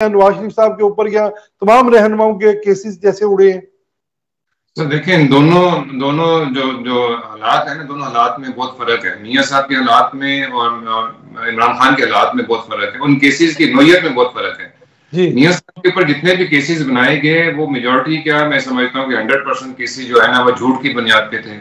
نواز شریف صاحب کے اوپر یا تمام رہنماؤں کے کیسز جیسے اڑے ہیں؟ تو دیکھیں دونوں جو حالات ہیں نا، دونوں حالات میں بہت فرق ہے. میاں صاحب کے حالات میں اور عمران خان کے حالات میں بہت فرق ہے. ان کیسز کی نوعیت میں بہت فرق ہے. میاں صاحب کے اوپر جتنے بھی کیسز بنائے گئے وہ میجورٹی کیا میں سمجھتا ہوں کہ 100% کیسز جو ہے نا وہ جھوٹ کی بنیاد پہ تھے،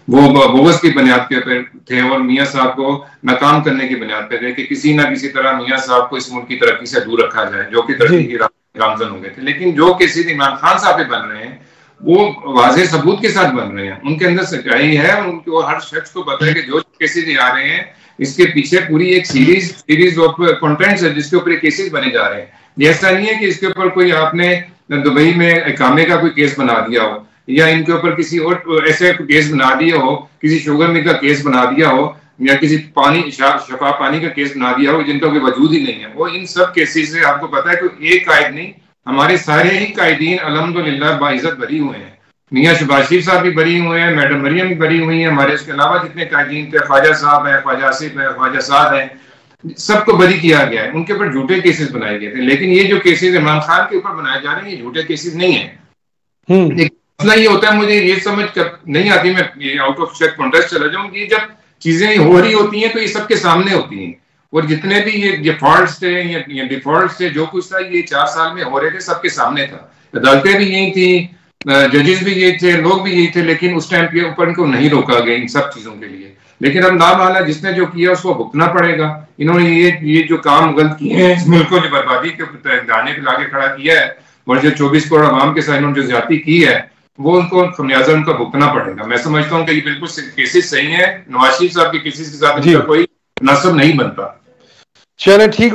وہ بغض کی بنیاد پہ تھے، اور میاں صاحب کو ناکام کرنے کی بنیاد پہ تھے کہ کسی نہ کسی طرح میاں صاحب کو اس ملک کی ترقی سے دور رکھا جائے، جو کہ ترقی کی گامزن ہو گئے تھے. لیکن جو کیسز عمران خان صاحب پہ بن رہے ہیں وہ واضح ثبوت کے ساتھ بن رہے ہیں. ان کے اندر سچائی ہے، ان کو ہر شخص کو پتہ ہے کہ جو کیسز آ رہے ہیں اس کے پیچھے پوری ایک سیریز آف کنٹینٹس ہے جس کے اوپر کیسز بنے جا رہے ہیں. یہ ایسا نہیں ہے کہ اس کے اوپر کوئی آپ نے دبئی میں اقامے کا کوئی کیس بنا دیا ہو، یا ان کے اوپر کسی اور ایسے کیس بنا دیا ہو، کسی شوگر مل کا کیس بنا دیا ہو، یا کسی شفا پانی کا کیس بنا دیا ہو جن کا کوئی وجود ہی نہیں ہے. وہ ان سب کیسز سے آپ کو پتا ہے کہ ایک قائد نہیں، ہمارے سارے ہی قائدین الحمدللہ باعزت بری ہوئے ہیں. میاں شہباز شریف صاحب بھی بری ہوئے ہیں، میڈم مریم بھی بری ہوئی ہیں، ہمارے اس کے علاوہ جتنے قائدین تھے، خواجہ صاحب ہیں، خواجہ آصف ہیں، خواجہ سعد ہیں، سب کو بری کیا گیا ہے. ان کے اوپر جھوٹے کیسز بنائے گئے تھے. لیکن یہ جو کیسز عمران خان کے اوپر بنائے جا رہے ہیں یہ جھوٹے کیسز نہیں ہیں. مسئلہ یہ ہوتا ہے، مجھے یہ سمجھ کر نہیں آتی، میں آؤٹ آف چیک کانٹیکسٹ چلا جاؤں، یہ جب چیزیں ہو رہی ہوتی ہیں تو یہ سب کے سامنے ہوتی ہیں، اور جتنے بھی یہ فالٹس تھے یا ڈیفالٹس تھے، جو کچھ تھا یہ 4 سال میں ہو رہے تھے، سب کے سامنے تھا. عدالتیں بھی یہی تھیں، ججز بھی یہی تھے، لوگ بھی یہی تھے، لیکن اس ٹائم کے اوپر ان کو نہیں روکا گیا ان سب چیزوں کے لیے. لیکن اب نامعلوم جس نے جو کیا اس کو بھگتنا پڑے گا. انہوں نے یہ جو کام غلط کیے ہیں، اس ملک کو جو بربادی کے دانے پہ لاگے کھڑا کیا ہے، اور جو 24 کروڑ عوام کے ساتھ انہوں نے جو زیادتی کی ہے وہ ان کو خمیازہ ان کا بھگتنا پڑے گا. میں سمجھتا ہوں کہ یہ بالکل کیسز صحیح ہیں. نواز شریف صاحب کے کیسز کے ساتھ ان کا کوئی مناسب نہیں بنتا. چلیں ٹھیک.